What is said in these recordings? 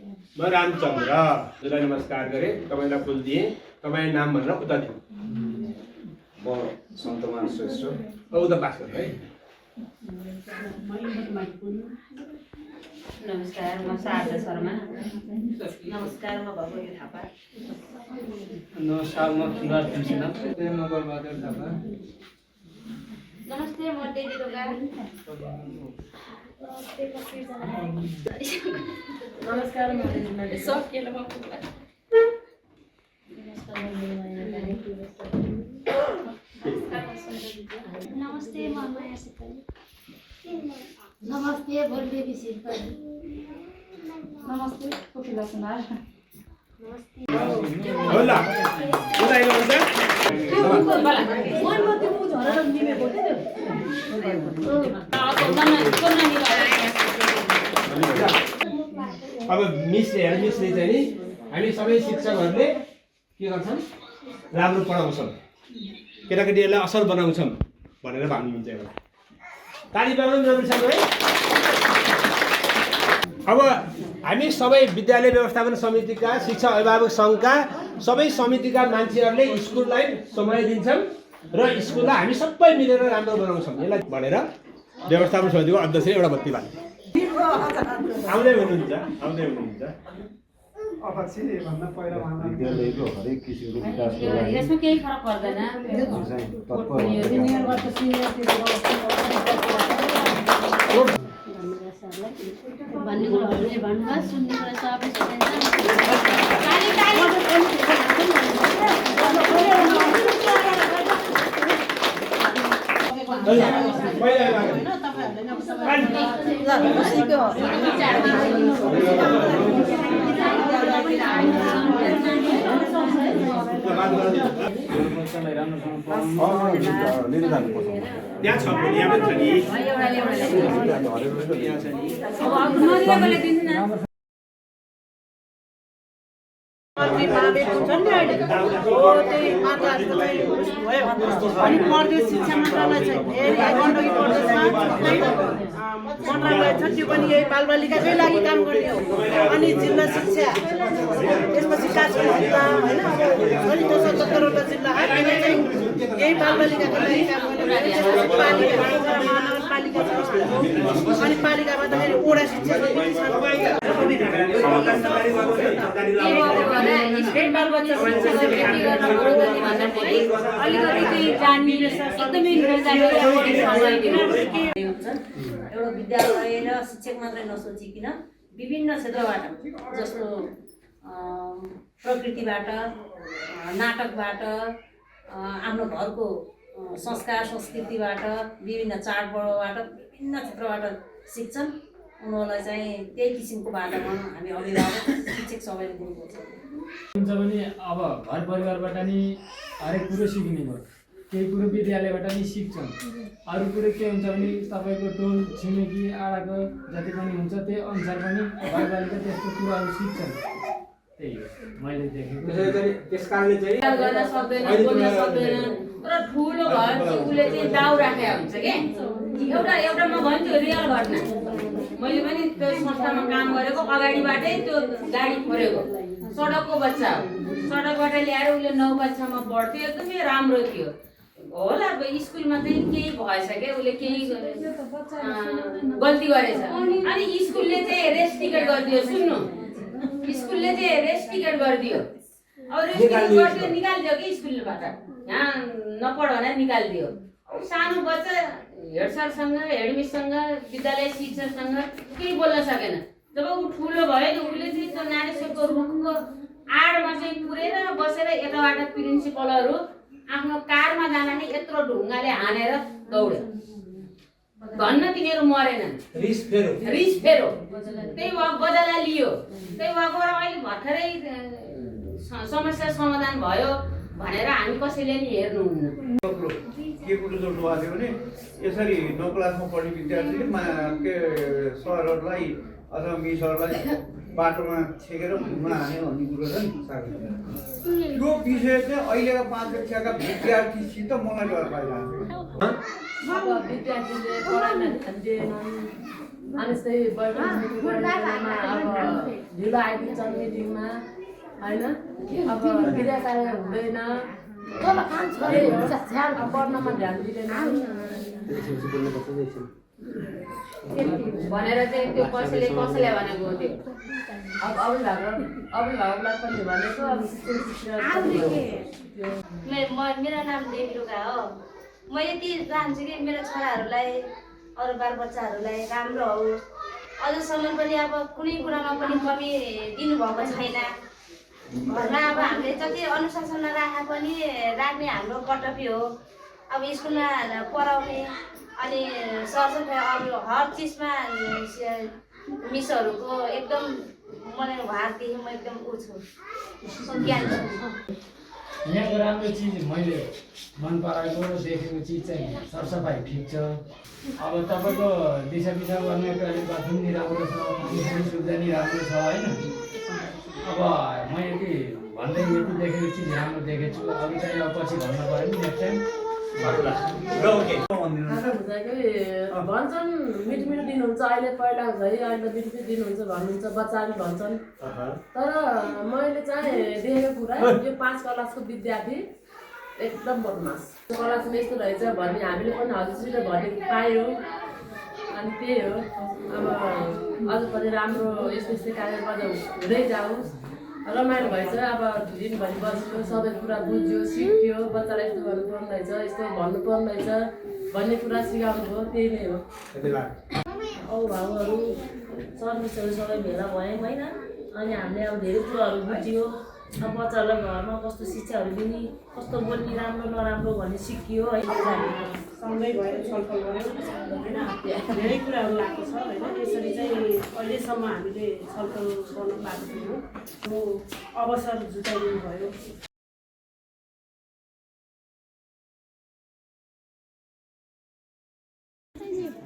म रामचन्द्र हजुरलाई नमस्कार गरेँ, तपाईँलाई फुल दिएँ, तपाईँ नाम भनेर उता दिनु। म सन्तमान श्रेष्ठ उता पास गर्नु है। नमस्कार, म शारदा शर्मा। नमस्कार, म भगवती थापा। नमस्कार, म किरात सिन्हा। म बलबहादुर थापा। नमस्ते, म देवी ढोका। नमस्कार, म सकिएला म पुग्ला। नमस्ते, म माया सिक्कली। नमस्ते, भोलदेवी सिक्कली। नमस्ते, कोकिला सुनार। होला उता आइनुहुन्छ अब मिसले चाहिँ नि हामी सबै शिक्षकहरूले के गर्छन् राम्रो पढाउँछन् केटाकेटीहरूलाई असल बनाउँछन् भनेर भन्नुहुन्छ एउटा ताली बजाउनु जरुरी छ है। अब हामी सबै विद्यालय व्यवस्थापन समितिका शिक्षा अभिभावक सङ्घका सबै समितिका मान्छेहरूले स्कुललाई समय दिन्छन् र स्कुललाई हामी सबै मिलेर राम्रो बनाउँछौँ यसलाई भनेर व्यवस्थापन समितिको अध्यक्ष एउटा बत्ती बाल्नु आउँदै हुनुहुन्छ। भन्दा पहिला विद्यालयको हरेक किसिमको विकासको लागि यसमा केही फरक पर्दैन। भन्ने कुराहरूले भन्नुभयो, सुन्ने कुरा सबै त्यहाँ छ भने यहाँ पनि छ नि अनि प्रदेश शिक्षा मन्त्रालय चाहिँ गण्डकी प्रदेशमा मन्त्रालय छ, त्यो पनि यही बालबालिकाकै लागि काम गर्ने हो। अनि जिल्ला शिक्षा त्यसपछि कास्की जिल्ला होइन, अनि 77वटा जिल्ला यही बालबालिकाको लागि काम गर्ने। पालिका छ, अनि पालिकामा त फेरि वडा शिक्षा समिति छ। एउटा विद्यालय र शिक्षक मात्रै नसोचिकन विभिन्न क्षेत्रबाट जस्तो प्रकृतिबाट, नाटकबाट, आफ्नो घरको संस्कार संस्कृतिबाट, विभिन्न चाडपर्वबाट, विभिन्न क्षेत्रबाट सिक्छन्। उनीहरूलाई चाहिँ त्यही किसिमको वातावरण हामी अभिभावक शिक्षक सबैले दिनुपर्छ। हुन्छ भने अब घर परिवारबाट नि हरेक कुरो सिक्ने भयो, केही कुरो विद्यालयबाट नि सिक्छन्। अरू कुरो के हुन्छ भने तपाईँको टोल छिमेकी आडाको जति पनि हुन्छ त्यही अनुसार पनि बालबालिका त्यस्तो कुराहरू सिक्छन्। त्यही हो मैले देखेको। त्यस कारणले चाहिँ गर्न सक्दैन, बोल्न सक्दैन र ठुलो भएपछि उसले चाहिँ दाउ राखेको हुन्छ क्या। एउटा म भन्छु रियल घटना, मैले पनि त्यो संस्थामा काम गरेको, अगाडिबाटै त्यो गाडी फोरेको सडकको बच्चा हो। सडकबाट ल्याएर उसले 9 कक्षामा पढ्थ्यो, एकदमै राम्रो थियो होला। स्कुलमा चाहिँ केही भएछ क्या, उसले केही गल्ती गरेछ। अनि स्कुलले चाहिँ रेस्ट टिकट गरिदियो। सुन्नु, स्कुलले चाहिँ रेस्ट टिकट गरिदियो। अब रेस्ट टिकट गरिदियो, निकालिदियो कि स्कुलबाट, यहाँ नपढ भनेर निकालिदियो। सानो बच्चा हेड सरसँग, हेडमिससँग, विद्यालय शिक्षकसँग केही बोल्न सकेन। जब ऊ ठुलो भयो नि, उसले चाहिँ त्यो नारेश्वरको रुखको आडमा चाहिँ पुरेर बसेर यताबाट प्रिन्सिपलहरू आफ्नो कारमा जाँदा नि यत्रो ढुङ्गाले हानेर दौड्यो। धन्न तिनीहरू मरेनन्, रिस फेरो त्यही बदला लियो। त्यही भएर अहिले भर्खरै समस्या समाधान भयो भनेर हामी कसैले नि हेर्नुहुन्न। के कुरो जोड्नु भएको थियो भने यसरी 9 क्लासमा पढ्ने विद्यार्थीले के सरहरूलाई अथवा मिसहरूलाई बाटोमा छेकेर घुम्न हान्यो भन्ने कुरो छ नि साथी। त्यो विषय चाहिँ अहिलेका 5 कक्षाका विद्यार्थीसित मलाई डर पाइरहेको छ। अब विद्यार्थीले पढाउन दिएनन्, अनि त्यही बैठक मिटिङ गर्ने बेलामा अब ढिलो आइपुग्छ मिटिङमा होइन अब क्रिया कार्य हुँदैन अब पढ्नमा ध्यान दिँदैन भनेर चाहिँ त्यो कसैले कसैलाई भनेको हो त्यो अब अभिभावकलाई पनि भनेको अब मेरो नाम देवीरुगा हो म यति चाहन्छु कि मेरो छोराहरूलाई अरू बालबच्चाहरूलाई राम्रो हो अझसम्म पनि अब कुनै कुरामा पनि कमी दिनुभएको छैन घरमा अब हामीले जति अनुशासनमा राखे पनि राख्ने हाम्रो कर्तव्य हो अब स्कुलमा पढाउने अनि सरसफाइ अरू हर चिजमा मिसहरूको एकदम मलाई उहाँदेखि म एकदम ऊ छु ज्ञान छु यहाँको राम्रो चिज मैले मन पराएको देखेको चिज चाहिँ सरसफाइ ठिक छ अब तपाईँको दिशा पिछा गर्ने बाथरुम नि राम्रो छ सुविधा नि राम्रो छ होइन अब म यति भन्दै यति देखेको चिज राम्रो देखेको छु अरू चाहिँ अब पछि भन्नु पऱ्यो नि नेक्स्ट टाइम भन्छन् मिठो मिठो दिनुहुन्छ अहिले पहिला झै अहिले मिठो दिनुहुन्छ भन्नुहुन्छ बच्चाले भन्छन् तर मैले चाहिँ देखेको कुरा यो 5 क्लासको विद्यार्थी एकदम बदमास क्लासमा यस्तो रहेछ भन्ने हामीले पनि हजुरसित भन्ने पायो अनि त्यही हो अब अझ पनि राम्रो यस्तो यस्तै कार्यक्रम हुँदै जाओस् रमाइलो भएछ अब दिनभरि बस्यो सबै कुरा बुझ्यो सिक्यो बच्चालाई यस्तो गर्नुपर्ने रहेछ यस्तो भन्नुपर्ने रहेछ भन्ने कुरा सिकाउनु भयो त्यही नै हो अभिभावकहरू सर्भिसहरू सबै भेला भयौँ होइन अनि हामीले अब धेरै कुराहरू बुझ्यो अब बच्चाहरूलाई घरमा कस्तो शिक्षाहरू दिने कस्तो बोल्ने राम्रो नराम्रो भन्ने सिकियो है सँगै भएर छलफल गऱ्यौँ होइन धेरै कुराहरू आएको छ होइन यसरी चाहिँ अहिलेसम्म हामीले छलफल गर्न पाएको थियौँ त्यो अवसर जुटाइदिनु भयो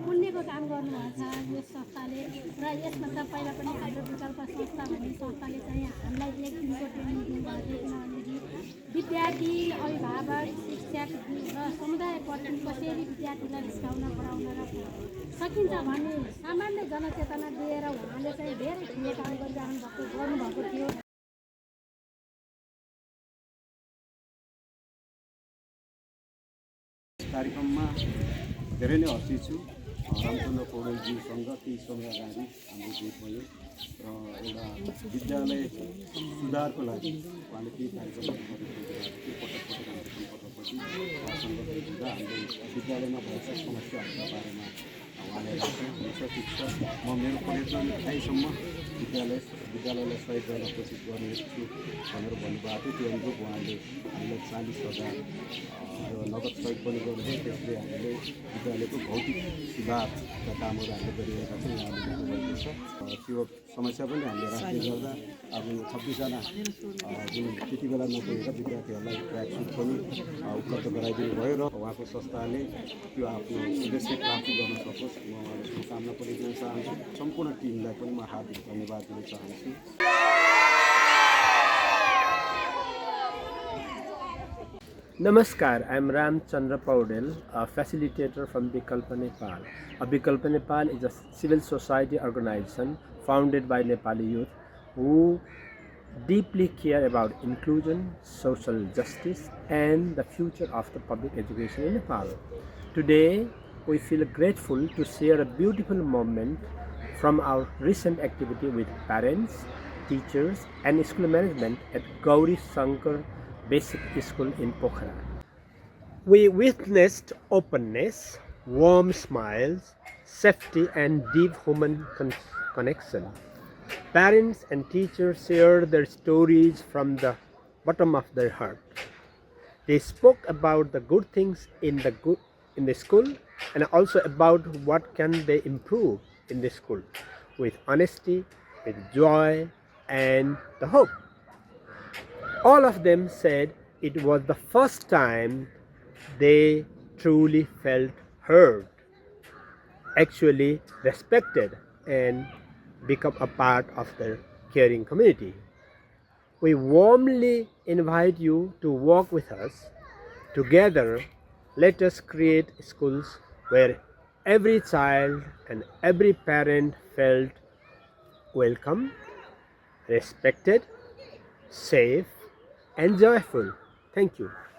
पुण्यको काम गर्नुभएको छ यो संस्थाले र यसमा त पहिला पनि खाद्य विकल्प संस्था भन्ने संस्थाले चाहिँ हामीलाई 1 दिनको ट्रेनिङ दिनुभएको थियो किनभनेदेखि विद्यार्थी अभिभावक शिक्षक र समुदाय प्रति कसरी विद्यार्थीलाई सिकाउन पढाउन र सकिन्छ भन्ने सामान्य जनचेतना दिएर उहाँले चाहिँ धेरै ठुलो काम गर्नुभएको थियो कार्यक्रममा धेरै नै हर्षित छु रामचन्द्र पौडेलजीसँग केही समय अगाडि हाम्रो भेट भयो र एउटा विद्यालय सुधारको लागि उहाँले केही कार्यक्रमहरू गरेको पटक पटक हाम्रो सम्पर्कपछि उहाँसँग भेट हुँदा हाम्रो विद्यालयमा भएका समस्याहरूका बारेमा उहाँले राख्नु हुन्छ ठिक छ म मेरो प्रयत्न आइसम्म विद्यालयलाई सहयोग गर्न कोसिस गर्नेछु भनेर भन्नुभएको थियो त्यो अनुरूप उहाँले हामीलाई 40,000 र नगद सहयोग पनि गर्नुभयो त्यसले हामीले विद्यालयको भौतिक सुधारका कामहरू हामीले गरिरहेका छौँ उहाँले लेख्नुभएको छ त्यो समस्या पनि हामीले राख्दै गर्दा अब 26जना जुन त्यति बेला नपुगेका विद्यार्थीहरूलाई ट्र्याकसुट पनि उपलब्ध गराइदिनु भयो र उहाँको संस्थाले त्यो आफ्नो उद्देश्य प्राप्ति गर्न सकोस् म उहाँलाई शुभकामना पनि दिन चाहन्छु सम्पूर्ण टिमलाई पनि म हार्दिक धन्यवाद दिन चाहन्छु Namaskar, I am Ramchandra Paudel, a facilitator from Vikalpa Nepal. Vikalpa Nepal is a civil society organization founded by Nepali youth who deeply care about inclusion, social justice and the future of the public education in Nepal. Today, we feel grateful to share a beautiful moment from our recent activity with parents, teachers and school management at Gauri Shankar Basic School in Pokhara. We witnessed openness, warm smiles, safety and deep human connection. Parents and teachers shared their stories from the bottom of their heart. They spoke about the good things in the school and also about what can they improve in the school with honesty, with joy and the hope. All of them said it was the first time they truly felt heard, actually respected and become a part of their caring community. We warmly invite you to walk with us. Together, let us create schools where every child and every parent felt welcome, respected, safe, and joyful. Thank you.